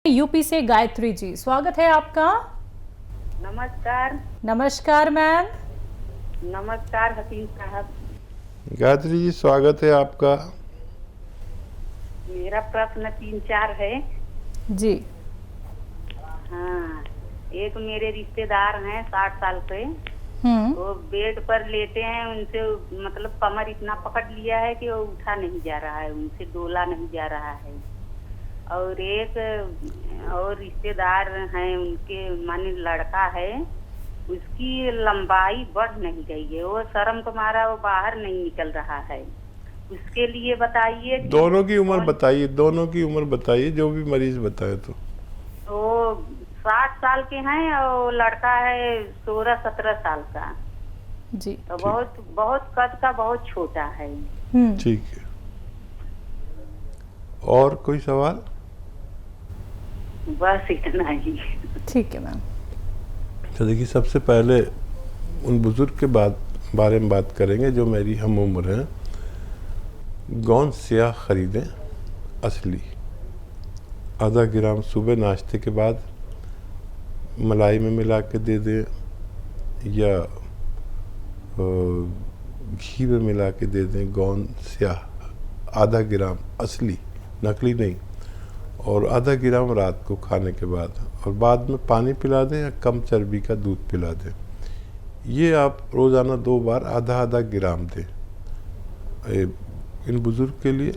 UP से गायत्री जी, स्वागत है आपका। नमस्कार। नमस्कार मैम। नमस्कार हकीम साहब। गायत्री जी, स्वागत है आपका। मेरा प्रश्न 3-4 है। जी। हाँ, एक मेरे रिश्तेदार हैं 60 साल के। वो बेड पर लेटे हैं, उनसे मतलब कमर इतना पकड़ लिया है कि वो उठा नहीं जा रहा है, उनसे डोला नहीं जा रहा है। और एक और रिश्तेदार हैं, उनके माने लड़का है, उसकी लंबाई बढ़ नहीं गई है, वो शर्म को मारा वो बाहर नहीं निकल रहा है। उसके लिए बताइए। दोनों की उम्र बताइए, दोनों की उम्र बताइए, जो भी मरीज बताए। तो वो 60 साल के हैं और लड़का है 16-17 साल का। जी। तो बहुत बहुत कद का बहुत छोटा है। ठीक है। और कोई सवाल? बस इतना ही। ठीक है मैम। तो देखिए, सबसे पहले उन बुजुर्ग के बारे में बात करेंगे जो मेरी हम उम्र हैं। गोंद स्याह खरीदें, असली, आधा ग्राम सुबह नाश्ते के बाद मलाई में मिला के दे दें या घी में मिला के दे दें। गोंद स्याह आधा ग्राम, असली, नकली नहीं, और आधा ग्राम रात को खाने के बाद, और बाद में पानी पिला दें या कम चर्बी का दूध पिला दें। ये आप रोज़ाना 2 बार आधा आधा ग्राम दें। इन बुज़ुर्ग के लिए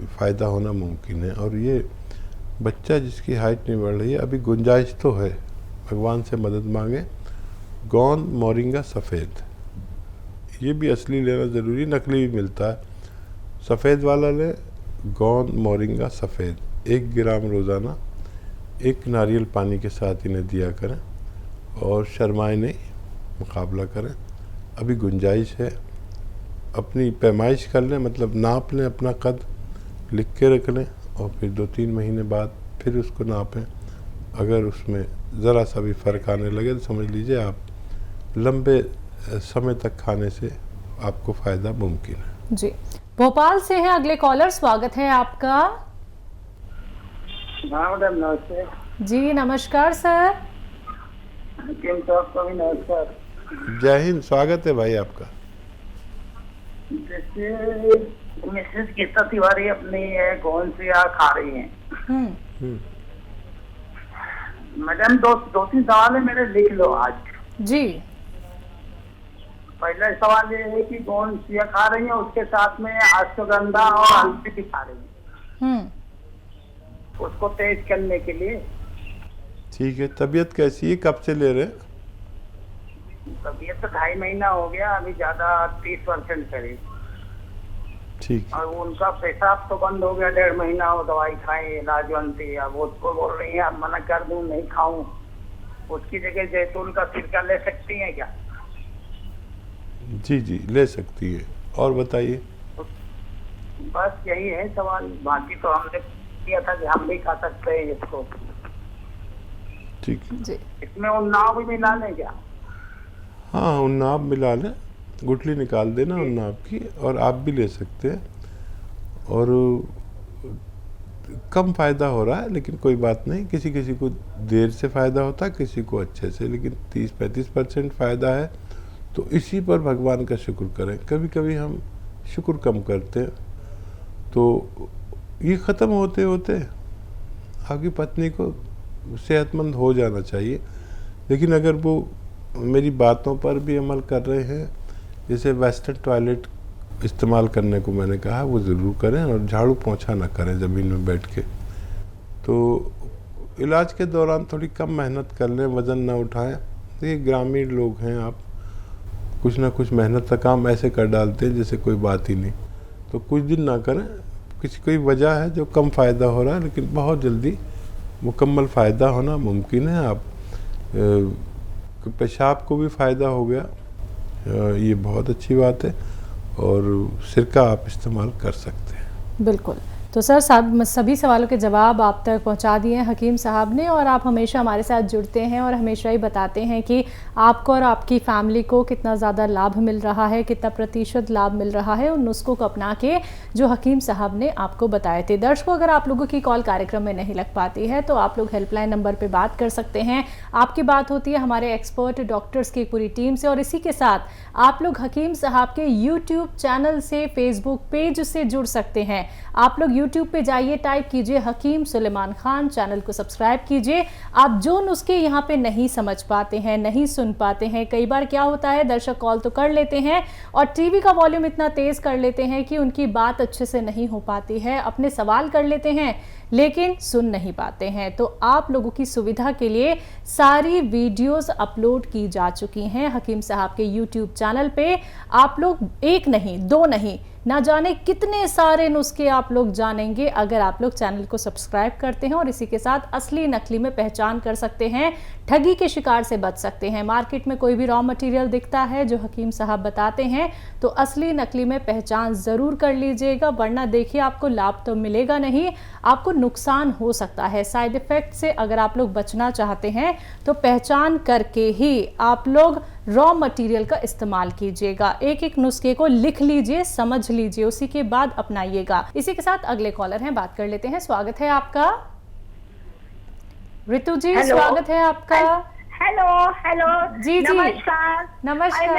फ़ायदा होना मुमकिन है। और ये बच्चा जिसकी हाइट नहीं बढ़ रही है, अभी गुंजाइश तो है, भगवान से मदद मांगे। गोंद मोरिंगा सफ़ेद, ये भी असली लेना ज़रूरी, नकली भी मिलता है। सफ़ेद वाला लें, गोंद मोरिंगा सफ़ेद, 1 ग्राम रोज़ाना 1 नारियल पानी के साथ इन्हें दिया करें और शर्माए नहीं, मुकाबला करें। अभी गुंजाइश है, अपनी पैमाइश कर लें, मतलब नाप लें अपना कद, लिख के रख लें, और फिर 2-3 महीने बाद फिर उसको नापें। अगर उसमें ज़रा सा भी फ़र्क आने लगे तो समझ लीजिए आप लंबे समय तक खाने से आपको फ़ायदा मुमकिन है। जी। भोपाल से है अगले कॉलर, स्वागत है आपका। मैडम नमस्ते। जी नमस्कार सर। नमस्कार। जय हिंद, स्वागत है भाई आपका। जैसे मिसेस गीता तिवारी अपनी गोंद से खा रही हैं। मैडम 2-3 सवाल है मेरे, लिख लो आज। जी। पहला सवाल ये है कि गोंद सिया खा रही है, उसके साथ में अश्वगंधा और हल्दी भी खा रही है, उसको तेज करने के लिए। ठीक है। तबीयत कैसी है, कब से ले रहे हैं? तबीयत तो 2.5 महीना हो गया, अभी ज्यादा 30% करीब। ठीक। और उनका पेशाब तो बंद हो गया, 1.5 महीना वो दवाई खाई लाजवंती। अब उसको बोल रही है अब मना कर दूं, नहीं खाऊं, उसकी जगह जैतून का सिरका ले सकती हैं क्या? जी जी, ले सकती है। और बताइए। बस यही है सवाल, बाकी तो हमने किया था कि हम भी खा सकते हैं इसको। ठीक है। जी। इसमें उन्नाव भी मिला लें क्या? हाँ, उन्नाव मिला लें, गुठली निकाल देना उन्नाव की, और आप भी ले सकते हैं। और कम फ़ायदा हो रहा है, लेकिन कोई बात नहीं, किसी किसी को देर से फ़ायदा होता है, किसी को अच्छे से, लेकिन 30-35% फ़ायदा है। तो इसी पर भगवान का शुक्र करें। कभी कभी हम शुक्र कम करते हैं, तो ये ख़त्म होते होते आपकी पत्नी को सेहतमंद हो जाना चाहिए। लेकिन अगर वो मेरी बातों पर भी अमल कर रहे हैं, जैसे वेस्टर्न टॉयलेट इस्तेमाल करने को मैंने कहा, वो ज़रूर करें, और झाड़ू पोंछा ना करें ज़मीन में बैठ के। तो इलाज के दौरान थोड़ी कम मेहनत कर लें, वज़न ना उठाएं। देखिए, ग्रामीण लोग हैं, आप कुछ ना कुछ मेहनत का काम ऐसे कर डालते हैं जैसे कोई बात ही नहीं। तो कुछ दिन ना करें, किसी कोई वजह है जो कम फ़ायदा हो रहा है, लेकिन बहुत जल्दी मुकम्मल फ़ायदा होना मुमकिन है। आप पेशाब को भी फ़ायदा हो गया, ये बहुत अच्छी बात है। और सिरका आप इस्तेमाल कर सकते हैं। बिल्कुल। तो सर सभी सवालों के जवाब आप तक पहुंचा दिए हैं हकीम साहब ने, और आप हमेशा हमारे साथ जुड़ते हैं और हमेशा ही बताते हैं कि आपको और आपकी फैमिली को कितना ज़्यादा लाभ मिल रहा है, कितना प्रतिशत लाभ मिल रहा है उन नुस्खों को अपना के जो हकीम साहब ने आपको बताए थे। दर्शकों, अगर आप लोगों की कॉल कार्यक्रम में नहीं लग पाती है तो आप लोग हेल्पलाइन नंबर पर बात कर सकते हैं। आपकी बात होती है हमारे एक्सपर्ट डॉक्टर्स की पूरी टीम से, और इसी के साथ आप लोग हकीम साहब के यूट्यूब चैनल से, फेसबुक पेज से जुड़ सकते हैं। आप लोग यूट्यूब पे जाइए, टाइप कीजिए हकीम सुलेमान खान, चैनल को सब्सक्राइब कीजिए। आप जो नुस्खे यहाँ पे नहीं समझ पाते हैं, नहीं सुन पाते हैं, कई बार क्या होता है दर्शक कॉल तो कर लेते हैं और टीवी का वॉल्यूम इतना तेज कर लेते हैं कि उनकी बात अच्छे से नहीं हो पाती है, अपने सवाल कर लेते हैं लेकिन सुन नहीं पाते हैं। तो आप लोगों की सुविधा के लिए सारी वीडियोस अपलोड की जा चुकी हैं हकीम साहब के यूट्यूब चैनल पे। आप लोग एक नहीं, दो नहीं, ना जाने कितने सारे नुस्खे आप लोग जानेंगे अगर आप लोग चैनल को सब्सक्राइब करते हैं, और इसी के साथ असली नकली में पहचान कर सकते हैं, ठगी के शिकार से बच सकते हैं। मार्केट में कोई भी रॉ मटेरियल दिखता है जो हकीम साहब बताते हैं तो असली नकली में पहचान जरूर कर लीजिएगा, वरना देखिए आपको लाभ तो मिलेगा नहीं, आपको नुकसान हो सकता है। साइड इफेक्ट से अगर आप लोग बचना चाहते हैं तो पहचान करके ही आप लोग रॉ मटेरियल का इस्तेमाल कीजिएगा। एक एक नुस्खे को लिख लीजिए, समझ लीजिए, उसी के बाद अपनाइएगा। इसी के साथ अगले कॉलर हैं, बात कर लेते हैं। स्वागत है आपका ऋतु जी, स्वागत है आपका। हेलो हेलो जी जी, नमस्कार नमस्कार।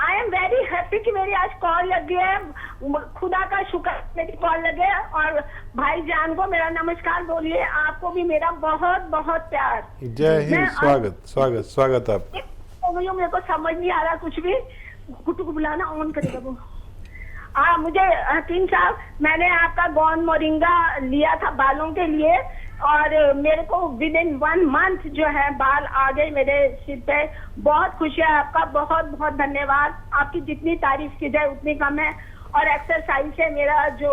आई एम वेरी हैप्पी कि मेरी आज कॉल लग गई है। खुदा का शुक्र मेरी कॉल लगे। और भाईजान को मेरा नमस्कार बोलिए, आपको भी मेरा बहुत बहुत प्यार। जय हिंद। स्वागत स्वागत स्वागत। आप मेरे को समझ नहीं आ रहा कुछ भी। कुटु को बुलाना ऑन करेगा वो। मुझे हकीम साहब, मैंने आपका गौन मोरिंगा लिया था बालों के लिए, और मेरे को विद इन 1 मंथ जो है बाल आ गए मेरे सिर पे। बहुत खुशी है, आपका बहुत बहुत धन्यवाद। आपकी जितनी तारीफ की जाए उतनी कम है। और एक्सरसाइज से मेरा जो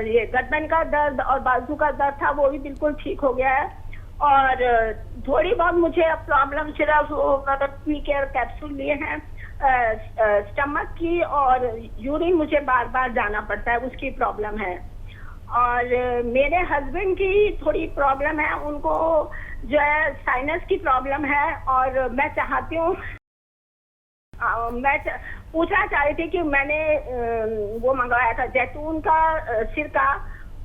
ये गर्दन का दर्द और बाजू का दर्द था वो भी बिल्कुल ठीक हो गया है। और थोड़ी बहुत मुझे प्रॉब्लम सिर्फ मतलब पी केयर कैप्सूल लिए हैं स्टमक की, और यूरिन मुझे बार बार जाना पड़ता है, उसकी प्रॉब्लम है। और मेरे हस्बैंड की थोड़ी प्रॉब्लम है, उनको जो है साइनस की प्रॉब्लम है। और मैं चाहती हूँ, मैं पूछना चाह रही थी कि मैंने वो मंगवाया था जैतून का सिरका,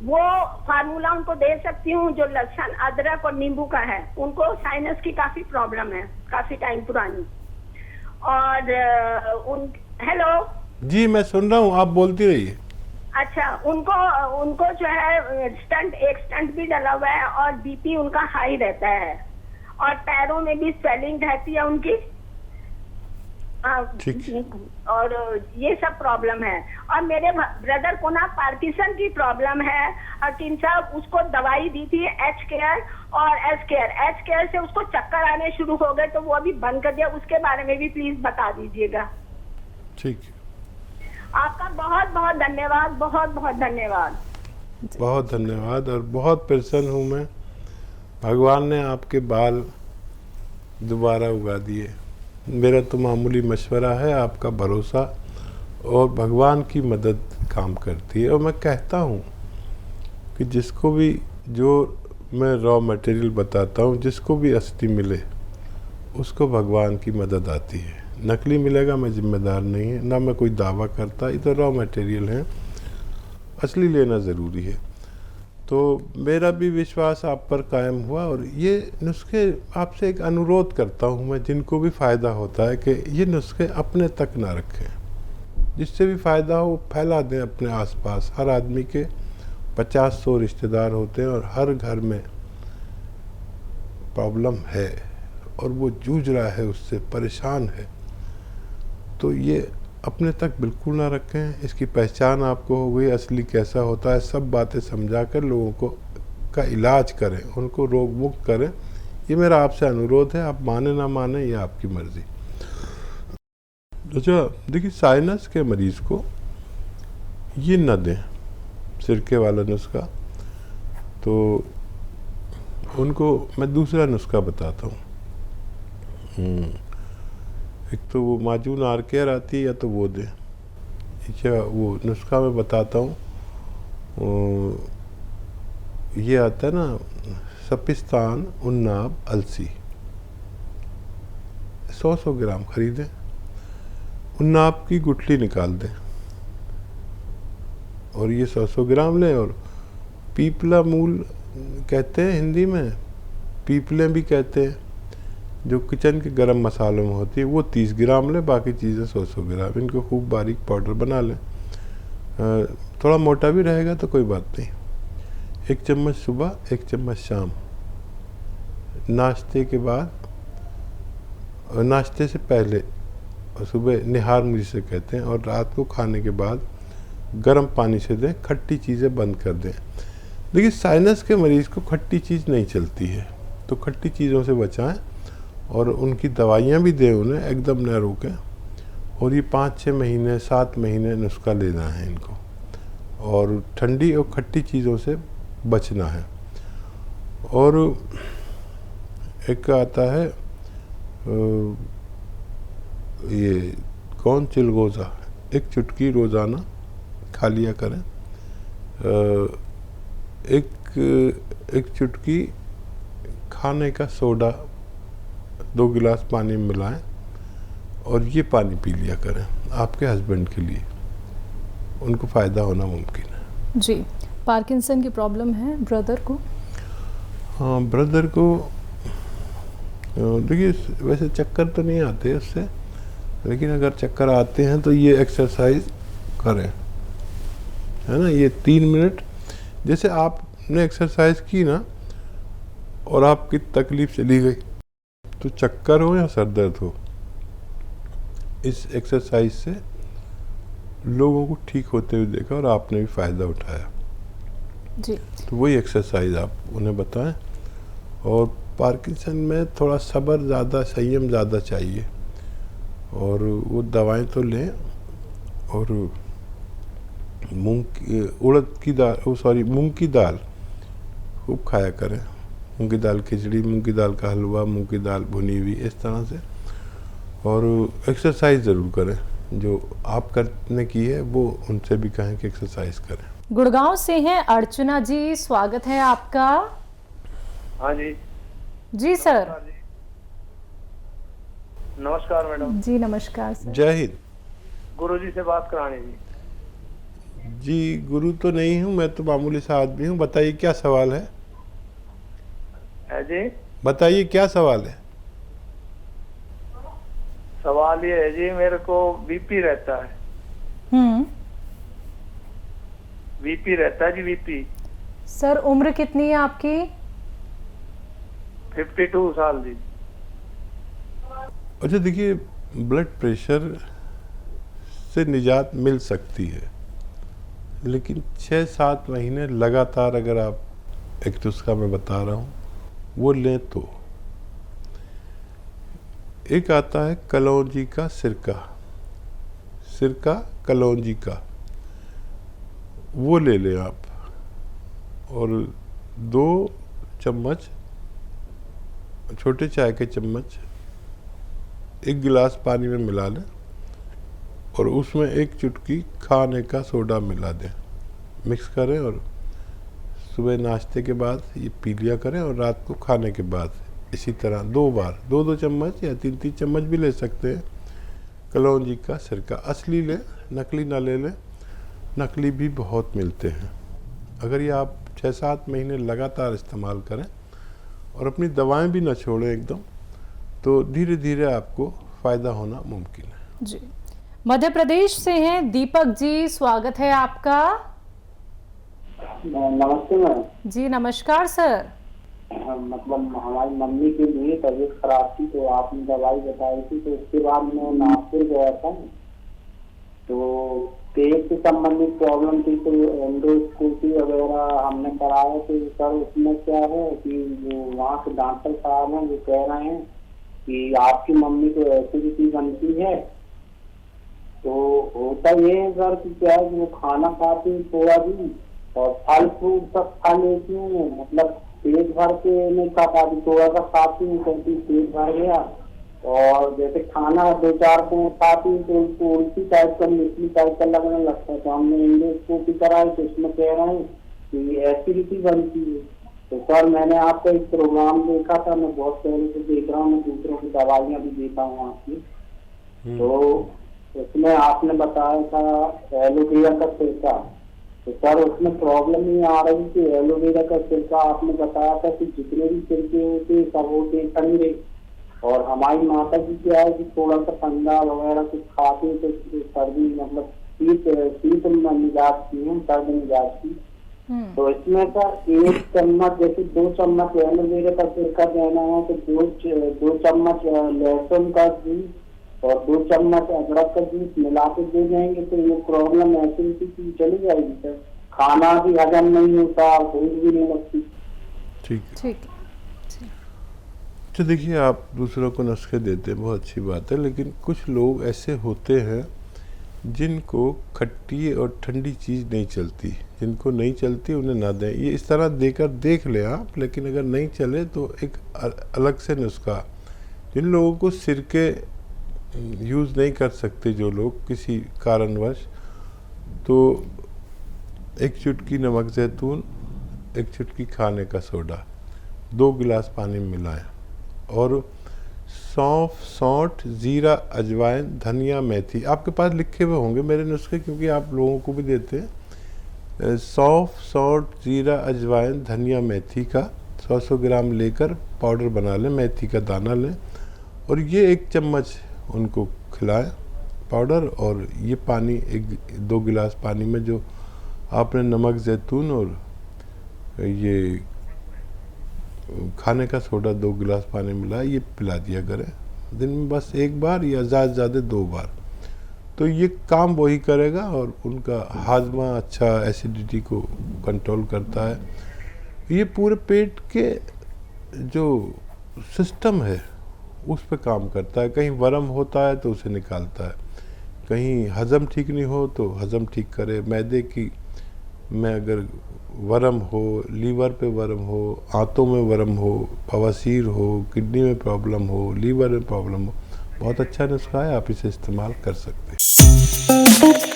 वो फार्मूला उनको दे सकती हूँ जो लहसुन, अदरक और नींबू का है। उनको साइनस की काफी प्रॉब्लम है, काफी टाइम पुरानी। और हेलो जी, मैं सुन रहा हूँ, आप बोलती रहिए। अच्छा, उनको जो है एक स्टंट भी डला हुआ है, और बीपी उनका हाई रहता है, और पैरों में भी स्वेलिंग रहती है उनकी। और ये सब प्रॉब्लम है। और मेरे ब्रदर को ना पार्किंसन की प्रॉब्लम है हकीम साहब। उसको दवाई दी थी एच केयर और एस केयर। एच केयर से उसको चक्कर आने शुरू हो गए तो वो अभी बंद कर दिया। उसके बारे में भी प्लीज बता दीजिएगा। ठीक, आपका बहुत बहुत धन्यवाद, बहुत बहुत धन्यवाद। बहुत धन्यवाद। और बहुत प्रसन्न हूँ मैं, भगवान ने आपके बाल दोबारा उगा दिए। मेरा तो मामूली मशवरा है, आपका भरोसा और भगवान की मदद काम करती है। और मैं कहता हूँ कि जिसको भी जो मैं रॉ मटेरियल बताता हूँ, जिसको भी असली मिले उसको भगवान की मदद आती है। नकली मिलेगा मैं जिम्मेदार नहीं है, ना मैं कोई दावा करता, ये तो रॉ मटेरियल है, असली लेना ज़रूरी है। तो मेरा भी विश्वास आप पर कायम हुआ। और ये नुस्खे आपसे एक अनुरोध करता हूँ मैं, जिनको भी फ़ायदा होता है, कि ये नुस्खे अपने तक ना रखें, जिससे भी फ़ायदा हो फैला दें अपने आसपास। हर आदमी के 50-100 रिश्तेदार होते हैं, और हर घर में प्रॉब्लम है और वो जूझ रहा है, उससे परेशान है। तो ये अपने तक बिल्कुल ना रखें। इसकी पहचान आपको हो गई, असली कैसा होता है, सब बातें समझा कर लोगों को का इलाज करें, उनको रोग मुक्त करें। ये मेरा आपसे अनुरोध है। आप माने ना माने ये आपकी मर्जी। अच्छा, देखिए, साइनस के मरीज़ को ये न दें, सिरके वाला नुस्खा। तो उनको मैं दूसरा नुस्खा बताता हूँ। एक तो वो माजून आर केयर आती है, या तो वो दें। अच्छा, वो नुस्खा मैं बताता हूँ। ये आता है ना सपिस्तान, उन्नाब, अलसी, 100 ग्राम खरीदें। उन्नाब की गुठली निकाल दें और ये 100 ग्राम लें। और पीपला मूल कहते हैं हिंदी में, पीपले भी कहते हैं, जो किचन के गरम मसालों में होती है, वो 30 ग्राम लें। बाकी चीज़ें 100 ग्राम। इनको खूब बारीक पाउडर बना लें। थोड़ा मोटा भी रहेगा तो कोई बात नहीं। 1 चम्मच सुबह, 1 चम्मच शाम, नाश्ते के बाद, नाश्ते से पहले, और सुबह निहार जिसे कहते हैं, और रात को खाने के बाद गर्म पानी से दें। खट्टी चीज़ें बंद कर दें। देखिए साइनस के मरीज़ को खट्टी चीज़ नहीं चलती है, तो खट्टी चीज़ों से बचाएं और उनकी दवाइयाँ भी दें उन्हें, एकदम न रोकें। और ये 5-6 महीने 7 महीने नुस्खा लेना है इनको, और ठंडी और खट्टी चीज़ों से बचना है। और एक आता है ये कौन चिलगोज़ा, 1 चुटकी रोज़ाना खा लिया करें। एक चुटकी खाने का सोडा 2 गिलास पानी में मिलाएं और ये पानी पी लिया करें आपके हस्बैंड के लिए, उनको फ़ायदा होना मुमकिन है। जी, पार्किंसन की प्रॉब्लम है ब्रदर को? हाँ, ब्रदर को देखिए वैसे चक्कर तो नहीं आते उससे, लेकिन अगर चक्कर आते हैं तो ये एक्सरसाइज करें, है ना। ये 3 मिनट, जैसे आपने एक्सरसाइज की ना और आपकी तकलीफ चली गई, तो चक्कर हो या सर दर्द हो, इस एक्सरसाइज से लोगों को ठीक होते हुए देखा और आपने भी फ़ायदा उठाया जी। तो वही एक्सरसाइज आप उन्हें बताएं। और पार्किंसन में थोड़ा सब्र ज़्यादा, संयम ज़्यादा चाहिए, और वो दवाएं तो लें। और मूंग की दाल खूब खाया करें। मूंग की दाल खिचड़ी, मूंग की दाल का हलवा, मूंग की दाल भुनी हुई, इस तरह से। और एक्सरसाइज ज़रूर करें, जो आप करने की है वो उनसे भी कहें कि एक्सरसाइज करें। गुड़गांव से हैं अर्चना जी, स्वागत है आपका। हाँ जी। जी सर। नमस्कार मैडम। जी नमस्कार सर। जय हिंद। गुरुजी से बात करानी जी। जी गुरु तो नहीं हूँ मैं, तो मामूली सा आदमी हूँ। बताइए क्या सवाल है? जी बताइए क्या सवाल है? सवाल ये है जी, मेरे को बीपी रहता है। बीपी रहता है जी, बीपी। सर उम्र कितनी है आपकी? 52 साल जी। अच्छा देखिए, ब्लड प्रेशर से निजात मिल सकती है, लेकिन 6-7 महीने लगातार अगर आप, एक नुस्खा मैं बता रहा हूँ वो लें तो। एक आता है कलौंजी का सिरका कलौंजी का, वो ले लें आप। और 2 चम्मच, छोटे चाय के चम्मच 1 गिलास पानी में मिला लें और उसमें 1 चुटकी खाने का सोडा मिला दें, मिक्स करें और सुबह नाश्ते के बाद ये पी लिया करें। और रात को खाने के बाद इसी तरह 2 बार 2-2 चम्मच या 3-3 चम्मच भी ले सकते हैं कलौंजी का सिरका। असली लें, नकली ना ले लें, नकली भी बहुत मिलते हैं। अगर ये आप 6-7 महीने लगातार इस्तेमाल करें और अपनी दवाएं भी ना छोड़ें एकदम, तो धीरे धीरे आपको फ़ायदा होना मुमकिन है। जी। मध्य प्रदेश से हैं दीपक जी, स्वागत है आपका। नमस्ते मैम। जी नमस्कार सर। मतलब हमारी मम्मी के लिए तबीयत खराब थी, तो आपने दवाई बताई थी, तो उसके बाद मैं नागपुर गया था, तो पेट से संबंधित प्रॉब्लम थी, तो एंडोस्कोपी वगैरह हमने कराया। तो सर उसमें क्या है कि वो वहाँ के डॉक्टर साहब हैं, वो कह रहे हैं कि आपकी मम्मी को एसिडिटी बनती है। तो होता ये है सर कि क्या है कि वो खाना खाती है थोड़ा भी, और फल फ्रूट सब खा लेती हूँ, मतलब पेट भर के नहीं खा पाती, थोड़ा सा खाती हूँ, क्योंकि पेट भर गया और जैसे खाना 2-4 को खाती तो उनको उल्टी टाइप का मिसली टाइप का लगने लगता है। तो हमने एंडोस्कोपी कराई तो उसमें कह रहे हैं कि एसिडिटी बनती है। तो सर मैंने आपका एक प्रोग्राम देखा था, मैं बहुत पहले से देख रहा हूँ, मैं दूसरों की दवाइयाँ भी देता हूँ आपकी। तो उसमें आपने बताया था एलोवेरा का सिरका। तो सर उसमें प्रॉब्लम ये आ रही थी, एलोवेरा का सिरका आपने बताया था कि जितने भी सिरके होते सब होते ठंडे, और हमारी माता जी क्या है कि थोड़ा सा ठंडा वगैरह कुछ खाते तो सर्दी मतलब शीत मिजाज की है, सर्द मिजाज की। तो इसमें सर 1 चम्मच जैसे 2 चम्मच एलोवेरा का सिरका देना है तो 2 चम्मच लहसुन का जूस और 2 चम्मच अदरक का जूस मिला के दे जाएंगे तो ये प्रॉब्लम एसिडिटी की चली जाएगी सर। खाना भी हजम नहीं होता, भूख भी नहीं लगती। ठीक। तो देखिए, आप दूसरों को नुस्खे देते हैं, बहुत अच्छी बात है, लेकिन कुछ लोग ऐसे होते हैं जिनको खट्टी और ठंडी चीज़ नहीं चलती, जिनको नहीं चलती उन्हें ना दें। ये इस तरह देकर देख लें आप, लेकिन अगर नहीं चले तो एक अलग से नुस्खा। जिन लोगों को सिरके यूज़ नहीं कर सकते, जो लोग किसी कारणवश, तो 1 चुटकी नमक ज़ैतून, 1 चुटकी खाने का सोडा 2 गिलास पानी में मिलाएं और सौंफ, सौंठ, जीरा, अजवाइन, धनिया, मेथी आपके पास लिखे हुए होंगे मेरे नुस्खे, क्योंकि आप लोगों को भी देते हैं। सौंफ, सौंठ, जीरा, अजवाइन, धनिया, मेथी का 100-100 ग्राम लेकर पाउडर बना लें, मेथी का दाना लें और ये 1 चम्मच उनको खिलाएं पाउडर। और ये पानी 1-2 गिलास पानी में जो आपने नमक ज़ैतून और ये खाने का सोडा 2 गिलास पानी मिला, ये पिला दिया करें दिन में बस 1 बार या ज़्यादा से ज़्यादा 2 बार। तो ये काम वही करेगा और उनका हाजमा अच्छा, एसिडिटी को कंट्रोल करता है। ये पूरे पेट के जो सिस्टम है उस पे काम करता है। कहीं वर्म होता है तो उसे निकालता है, कहीं हज़म ठीक नहीं हो तो हज़म ठीक करे। मैदे की में अगर वर्म हो, लीवर पे वर्म हो, आंतों में वर्म हो, बवासीर हो, किडनी में प्रॉब्लम हो, लीवर में प्रॉब्लम हो, बहुत अच्छा नुस्खा है, आप इसे इस्तेमाल कर सकते हैं।